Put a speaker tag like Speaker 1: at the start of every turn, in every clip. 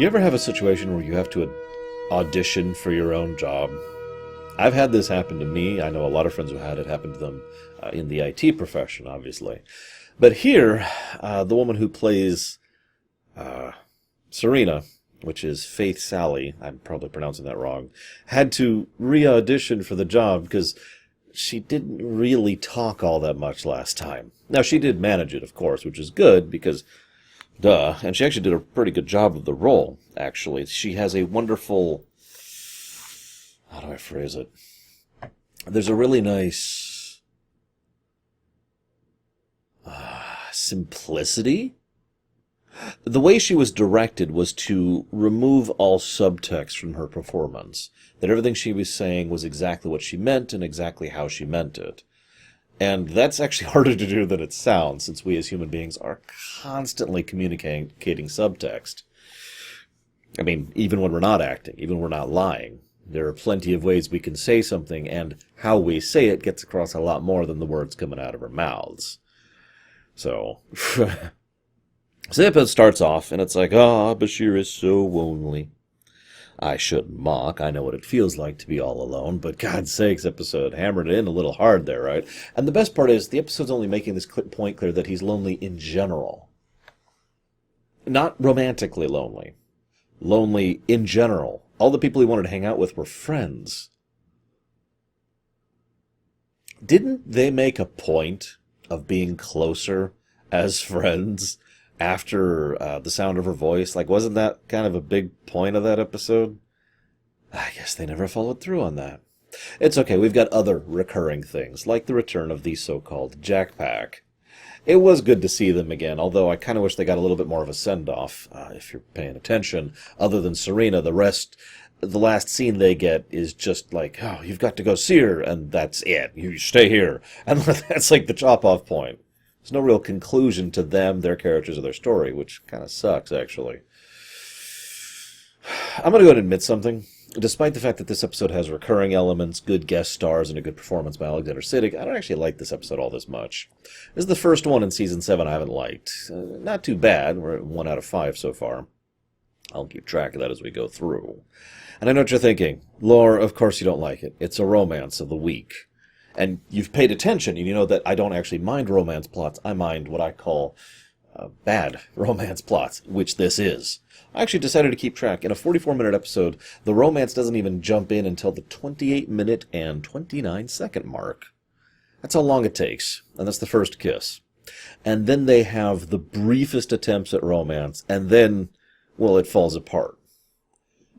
Speaker 1: You ever have a situation where you have to audition for your own job? I've had this happen to me. I know a lot of friends who had it happen to them in the IT profession, obviously. But here, the woman who plays Serena, which is Faith Sally, I'm probably pronouncing that wrong, had to re-audition for the job because she didn't really talk all that much last time. Now, she did manage it, of course, which is good because duh. And she actually did a pretty good job of the role, actually. She has a wonderful... How do I phrase it? There's a really nice... simplicity? The way she was directed was to remove all subtext from her performance. That everything she was saying was exactly what she meant and exactly how she meant it. And that's actually harder to do than it sounds, since we as human beings are constantly communicating subtext. I mean, even when we're not acting, even when we're not lying, there are plenty of ways we can say something, and how we say it gets across a lot more than the words coming out of our mouths. So, so the episode starts off, and it's like, Bashir is so lonely. I shouldn't mock. I know what it feels like to be all alone, but God's sakes, episode hammered it in a little hard there, right? And the best part is, the episode's only making this point clear that he's lonely in general. Not romantically lonely. Lonely in general. All the people he wanted to hang out with were friends. Didn't they make a point of being closer as friends after the sound of her voice? Like, wasn't that kind of a big point of that episode? I guess they never followed through on that. It's okay, we've got other recurring things, like the return of the so-called Jack Pack. It was good to see them again, although I kind of wish they got a little bit more of a send-off, if you're paying attention. Other than Serena, the last scene they get is just like, oh, you've got to go see her, and that's it. You stay here. And that's like the chop-off point. There's no real conclusion to them, their characters, or their story, which kind of sucks, actually. I'm going to go ahead and admit something. Despite the fact that this episode has recurring elements, good guest stars, and a good performance by Alexander Siddig, I don't actually like this episode all this much. This is the first one in Season 7 I haven't liked. Not too bad. We're at 1 out of 5 so far. I'll keep track of that as we go through. And I know what you're thinking. Lore, of course you don't like it. It's a romance of the week. And you've paid attention, and you know that I don't actually mind romance plots. I mind what I call bad romance plots, which this is. I actually decided to keep track. In a 44-minute episode, the romance doesn't even jump in until the 28-minute and 29-second mark. That's how long it takes, and that's the first kiss. And then they have the briefest attempts at romance, and then, well, it falls apart.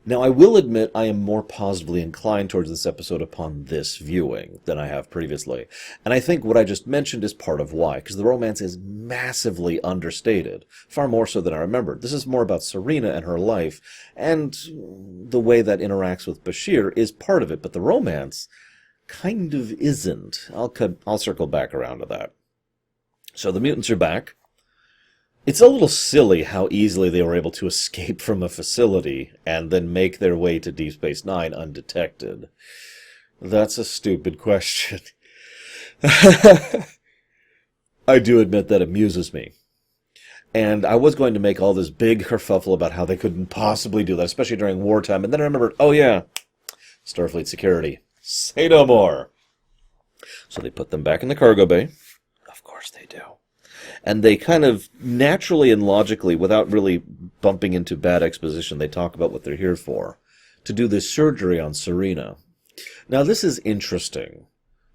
Speaker 1: Now, I will admit I am more positively inclined towards this episode upon this viewing than I have previously. And I think what I just mentioned is part of why, because the romance is massively understated, far more so than I remembered. This is more about Serena and her life, and the way that interacts with Bashir is part of it, but the romance kind of isn't. I'll circle back around to that. So the mutants are back. It's a little silly how easily they were able to escape from a facility and then make their way to Deep Space Nine undetected. That's a stupid question. I do admit that amuses me. And I was going to make all this big kerfuffle about how they couldn't possibly do that, especially during wartime, and then I remembered, oh yeah, Starfleet security. Say no more. So they put them back in the cargo bay. Of course they do. And they kind of naturally and logically, without really bumping into bad exposition, they talk about what they're here for. To do this surgery on Serena. Now this is interesting,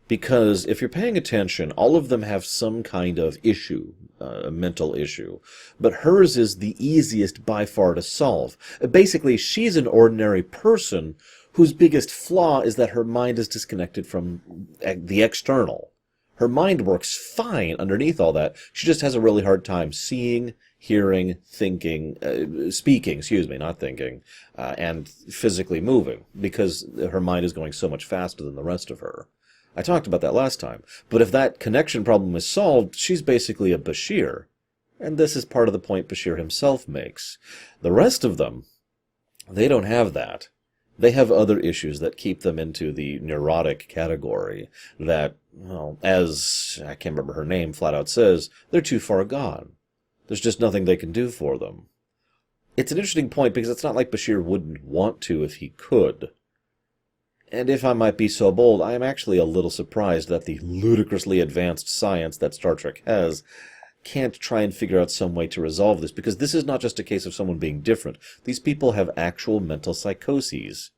Speaker 1: because if you're paying attention, all of them have some kind of issue, a mental issue. But hers is the easiest by far to solve. Basically, she's an ordinary person whose biggest flaw is that her mind is disconnected from the external. Her mind works fine underneath all that. She just has a really hard time seeing, hearing, thinking, speaking, not thinking, and physically moving, because her mind is going so much faster than the rest of her. I talked about that last time. But if that connection problem is solved, she's basically a Bashir. And this is part of the point Bashir himself makes. The rest of them, they don't have that. They have other issues that keep them into the neurotic category that, well, as I can't remember her name flat out says, they're too far gone. There's just nothing they can do for them. it's an interesting point because it's not like Bashir wouldn't want to if he could. And if I might be so bold, I am actually a little surprised that the ludicrously advanced science that Star Trek has can't try and figure out some way to resolve this, because this is not just a case of someone being different. These people have actual mental psychoses.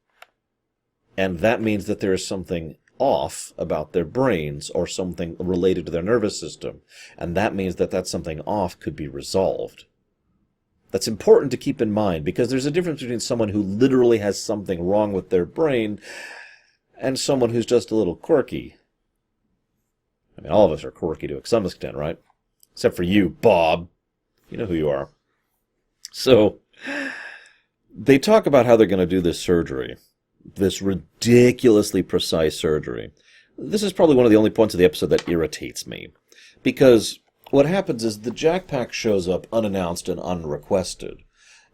Speaker 1: And that means that there is something off about their brains or something related to their nervous system. And that means that that something off could be resolved. That's important to keep in mind, because there's a difference between someone who literally has something wrong with their brain and someone who's just a little quirky. I mean, all of us are quirky to some extent, right? Except for you, Bob. You know who you are. So, they talk about how they're going to do this surgery. This ridiculously precise surgery. This is probably one of the only points of the episode that irritates me. Because what happens is the Jack Pack shows up unannounced and unrequested.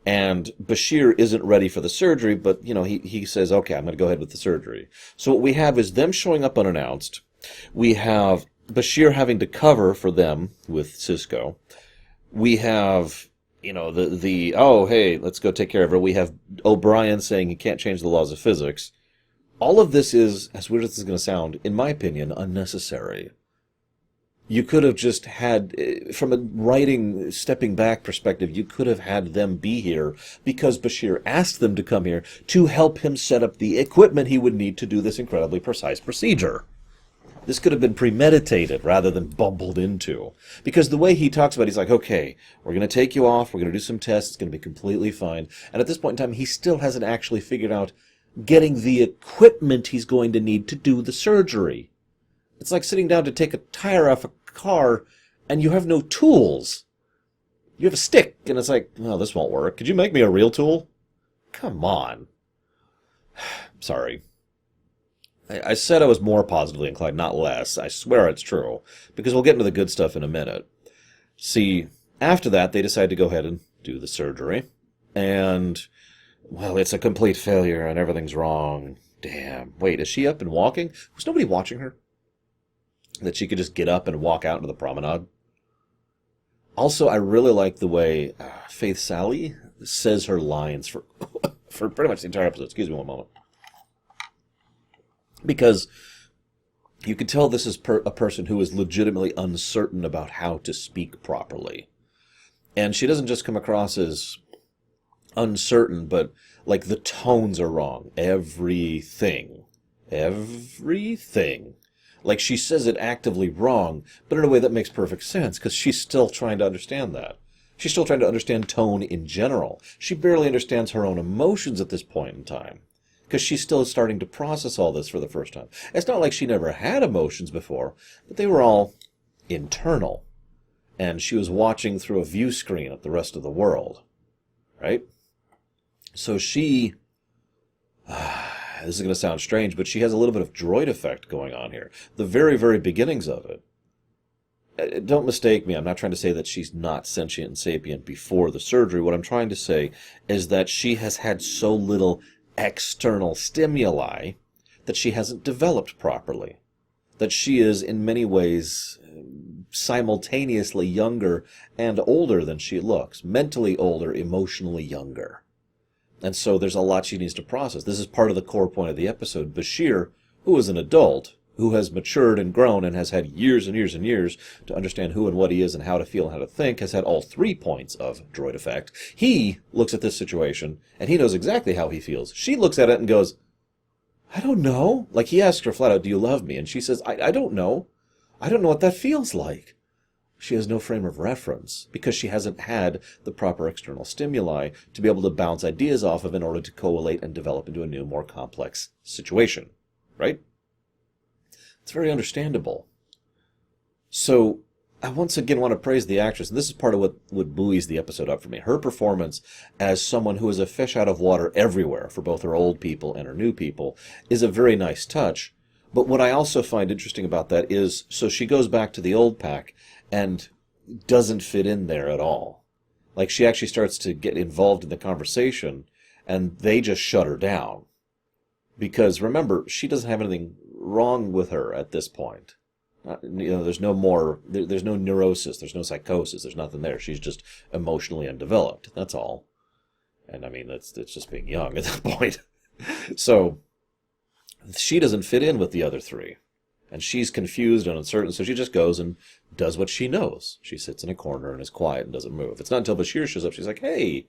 Speaker 1: And Bashir isn't ready for the surgery, but, he says, okay, I'm going to go ahead with the surgery. So what we have is them showing up unannounced. We have Bashir having to cover for them with Cisco. We have, oh, hey, let's go take care of her. We have O'Brien saying he can't change the laws of physics. All of this is, as weird as this is going to sound, in my opinion, unnecessary. You could have just had, from a writing, stepping back perspective, you could have had them be here because Bashir asked them to come here to help him set up the equipment he would need to do this incredibly precise procedure. This could have been premeditated rather than bumbled into. Because the way he talks about it, he's like, okay, we're going to take you off, we're going to do some tests, it's going to be completely fine. And at this point in time, he still hasn't actually figured out getting the equipment he's going to need to do the surgery. It's like sitting down to take a tire off a car and you have no tools. You have a stick, and it's like, well, this won't work. Could you make me a real tool? Come on. Sorry. I said I was more positively inclined, not less. I swear it's true. Because we'll get into the good stuff in a minute. See, after that, they decide to go ahead and do the surgery. And, well, it's a complete failure and everything's wrong. Damn. Wait, is she up and walking? Was nobody watching her? That she could just get up and walk out into the promenade? Also, I really like the way Faith Sally says her lines for pretty much the entire episode. Excuse me one moment. Because you can tell this is a person who is legitimately uncertain about how to speak properly. And she doesn't just come across as uncertain, but like the tones are wrong. Everything. Like she says it actively wrong, but in a way that makes perfect sense, because she's still trying to understand that. She's still trying to understand tone in general. She barely understands her own emotions at this point in time, because she's still starting to process all this for the first time. It's not like she never had emotions before, but they were all internal. And she was watching through a view screen at the rest of the world. Right? So she... this is going to sound strange, but she has a little bit of droid effect going on here. The very, very beginnings of it. Don't mistake me. I'm not trying to say that she's not sentient and sapient before the surgery. What I'm trying to say is that she has had so little external stimuli that she hasn't developed properly. That she is, in many ways, simultaneously younger and older than she looks. Mentally older, emotionally younger. And so there's a lot she needs to process. This is part of the core point of the episode. Bashir, who is an adult, who has matured and grown and has had years and years and years to understand who and what he is and how to feel and how to think, has had all 3 points of droid effect. He looks at this situation, and he knows exactly how he feels. She looks at it and goes, I don't know. Like, he asks her flat out, do you love me? And she says, I don't know. I don't know what that feels like. She has no frame of reference because she hasn't had the proper external stimuli to be able to bounce ideas off of in order to collate and develop into a new, more complex situation. Right? It's very understandable. So, I once again want to praise the actress, and this is part of what buoys the episode up for me. Her performance as someone who is a fish out of water everywhere for both her old people and her new people is a very nice touch. But what I also find interesting about that is, so she goes back to the old pack and doesn't fit in there at all. Like, she actually starts to get involved in the conversation, and they just shut her down. Because, remember, she doesn't have anything wrong with her at this point. There's no more, there's no neurosis, there's no psychosis, there's nothing there. She's just emotionally undeveloped, that's all. And I mean, it's just being young at that point. So she doesn't fit in with the other three. And she's confused and uncertain, so she just goes and does what she knows. She sits in a corner and is quiet and doesn't move. It's not until Bashir shows up, she's like, hey.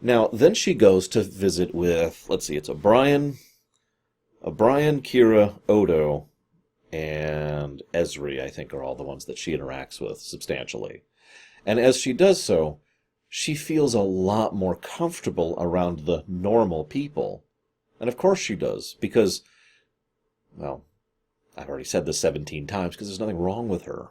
Speaker 1: Now, then she goes to visit with, let's see, it's O'Brien, Kira, Odo, and Esri, I think, are all the ones that she interacts with substantially. And as she does so, she feels a lot more comfortable around the normal people. And of course she does, because, well, I've already said this 17 times, because there's nothing wrong with her.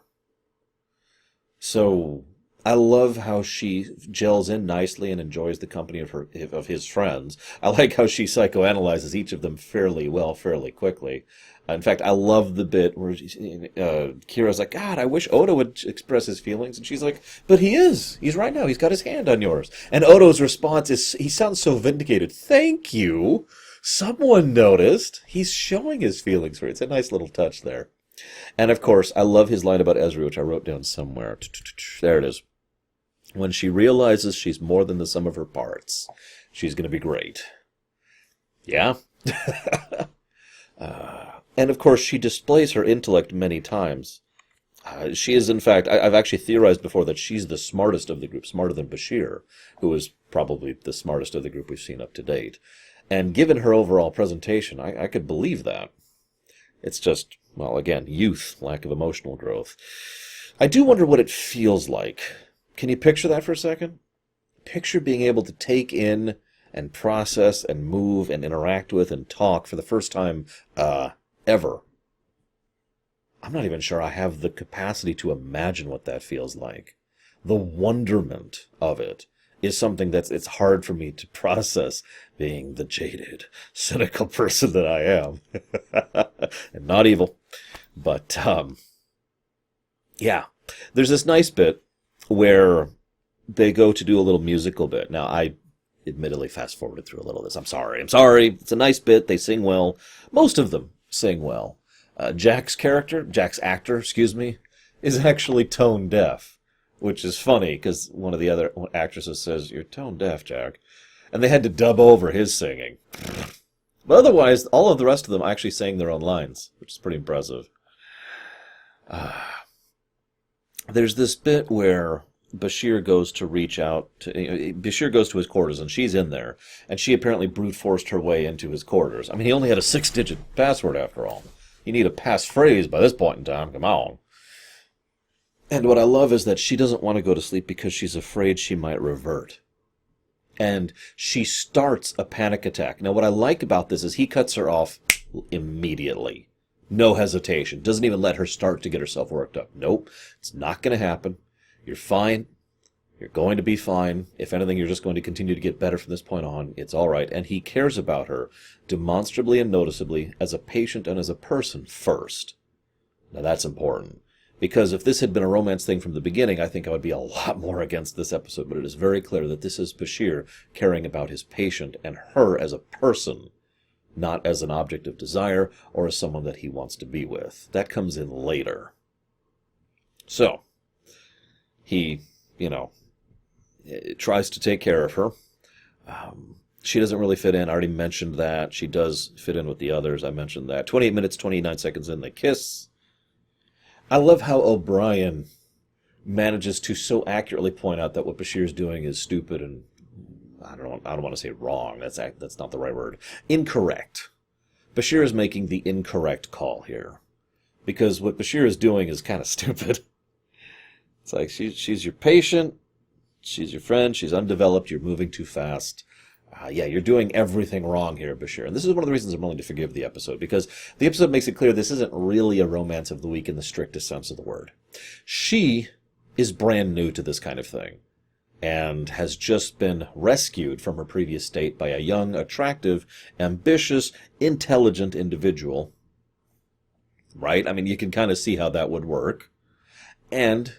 Speaker 1: So I love how she gels in nicely and enjoys the company of his friends. I like how she psychoanalyzes each of them fairly well, fairly quickly. In fact, I love the bit where Kira's like, God, I wish Odo would express his feelings. And she's like, but he is. He's right now. He's got his hand on yours. And Odo's response is, he sounds so vindicated. Thank you. Someone noticed. He's showing his feelings for it. It's a nice little touch there. And, of course, I love his line about Esri, which I wrote down somewhere. There it is. When she realizes she's more than the sum of her parts, she's going to be great. Yeah? And, of course, she displays her intellect many times. She is, in fact, I've actually theorized before that she's the smartest of the group, smarter than Bashir, who is probably the smartest of the group we've seen up to date. And given her overall presentation, I could believe that. It's just, well, again, youth, lack of emotional growth. I do wonder what it feels like. Can you picture that for a second? Picture being able to take in and process and move and interact with and talk for the first time ever. I'm not even sure I have the capacity to imagine what that feels like. The wonderment of it is something it's hard for me to process, being the jaded, cynical person that I am. And not evil. But, yeah. There's this nice bit where they go to do a little musical bit. Now, I admittedly fast-forwarded through a little of this. I'm sorry. It's a nice bit. They sing well. Most of them sing well. Jack's actor, is actually tone deaf, which is funny because one of the other actresses says, "You're tone deaf, Jack." And they had to dub over his singing. But otherwise, all of the rest of them actually sang their own lines, which is pretty impressive. There's this bit where Bashir goes to Bashir goes to his quarters, and she's in there, and she apparently brute forced her way into his quarters. I mean, he only had a 6-digit password after all. You need a passphrase by this point in time, come on. And what I love is that she doesn't want to go to sleep because she's afraid she might revert. And she starts a panic attack. Now, what I like about this is he cuts her off immediately. No hesitation. Doesn't even let her start to get herself worked up. Nope, it's not going to happen. You're fine. You're going to be fine. If anything, you're just going to continue to get better from this point on. It's all right. And he cares about her demonstrably and noticeably as a patient and as a person first. Now, that's important. Because if this had been a romance thing from the beginning, I think I would be a lot more against this episode. But it is very clear that this is Bashir caring about his patient and her as a person, not as an object of desire or as someone that he wants to be with. That comes in later. So, he, tries to take care of her. She doesn't really fit in. I already mentioned that. She does fit in with the others. I mentioned that. 28 minutes, 29 seconds in, they kiss. I love how O'Brien manages to so accurately point out that what Bashir's doing is stupid and, I don't want to say wrong. That's not the right word. Incorrect. Bashir is making the incorrect call here. Because what Bashir is doing is kind of stupid. It's like, she's your patient, she's your friend, she's undeveloped, you're moving too fast. You're doing everything wrong here, Bashir. And this is one of the reasons I'm willing to forgive the episode, because the episode makes it clear this isn't really a romance of the week in the strictest sense of the word. She is brand new to this kind of thing, and has just been rescued from her previous state by a young, attractive, ambitious, intelligent individual. Right? I mean, you can kind of see how that would work. And,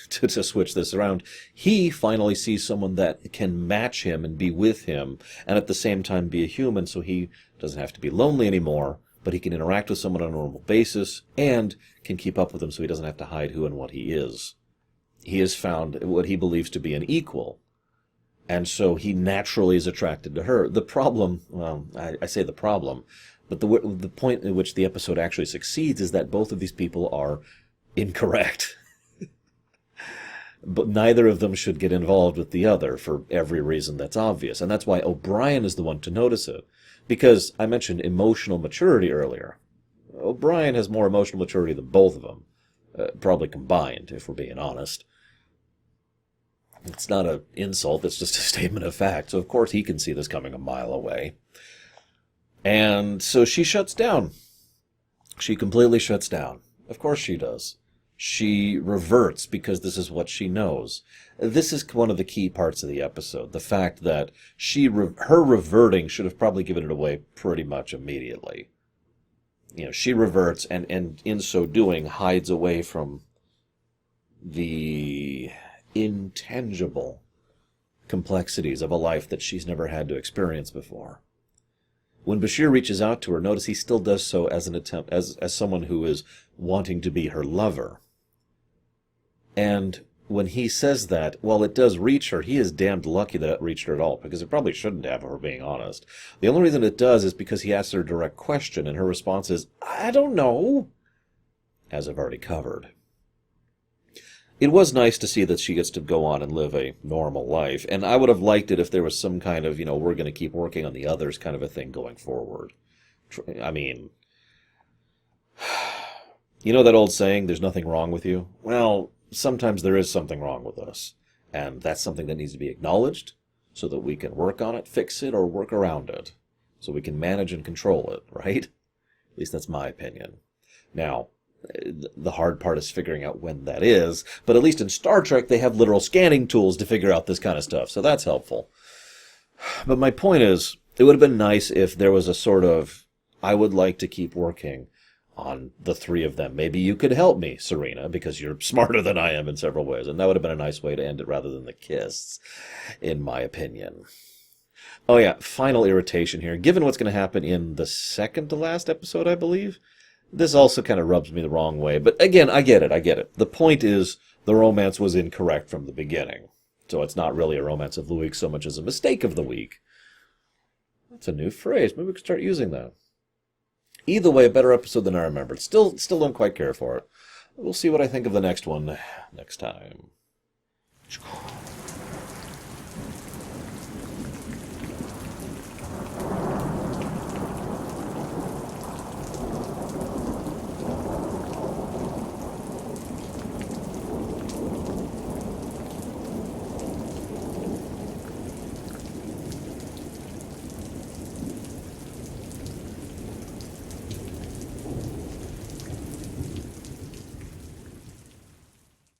Speaker 1: to switch this around, he finally sees someone that can match him and be with him, and at the same time be a human, so he doesn't have to be lonely anymore, but he can interact with someone on a normal basis, and can keep up with them so he doesn't have to hide who and what he is. He has found what he believes to be an equal. And so he naturally is attracted to her. The problem, well, I say the problem, but the point in which the episode actually succeeds is that both of these people are incorrect. But neither of them should get involved with the other for every reason that's obvious. And that's why O'Brien is the one to notice it. Because I mentioned emotional maturity earlier. O'Brien has more emotional maturity than both of them. Probably combined, if we're being honest. It's not an insult, it's just a statement of fact. So of course he can see this coming a mile away. And so she shuts down. She completely shuts down. Of course she does. She reverts because this is what she knows. This is one of the key parts of the episode. The fact that her reverting should have probably given it away pretty much immediately. You know, she reverts and in so doing hides away from the intangible complexities of a life that she's never had to experience before. When Bashir reaches out to her, notice he still does so as an attempt, as someone who is wanting to be her lover. And when he says that, while it does reach her, he is damned lucky that it reached her at all, because it probably shouldn't have, if we're being honest. The only reason it does is because he asks her a direct question, and her response is, I don't know, as I've already covered. It was nice to see that she gets to go on and live a normal life, and I would have liked it if there was some kind of, we're going to keep working on the others kind of a thing going forward. I mean, you know that old saying, there's nothing wrong with you? Well, sometimes there is something wrong with us, and that's something that needs to be acknowledged so that we can work on it, fix it, or work around it, so we can manage and control it, right? At least that's my opinion. Now, the hard part is figuring out when that is, but at least in Star Trek they have literal scanning tools to figure out this kind of stuff, so that's helpful. But my point is, it would have been nice if there was a sort of, I would like to keep working on the three of them. Maybe you could help me, Serena, because you're smarter than I am in several ways, and that would have been a nice way to end it rather than the kiss, in my opinion. Oh yeah, final irritation here. Given what's going to happen in the second to last episode, I believe, this also kind of rubs me the wrong way. But again, I get it. The point is, the romance was incorrect from the beginning. So it's not really a romance of the week so much as a mistake of the week. That's a new phrase. Maybe we could start using that. Either way, a better episode than I remembered. Still don't quite care for it. We'll see what I think of the next one next time.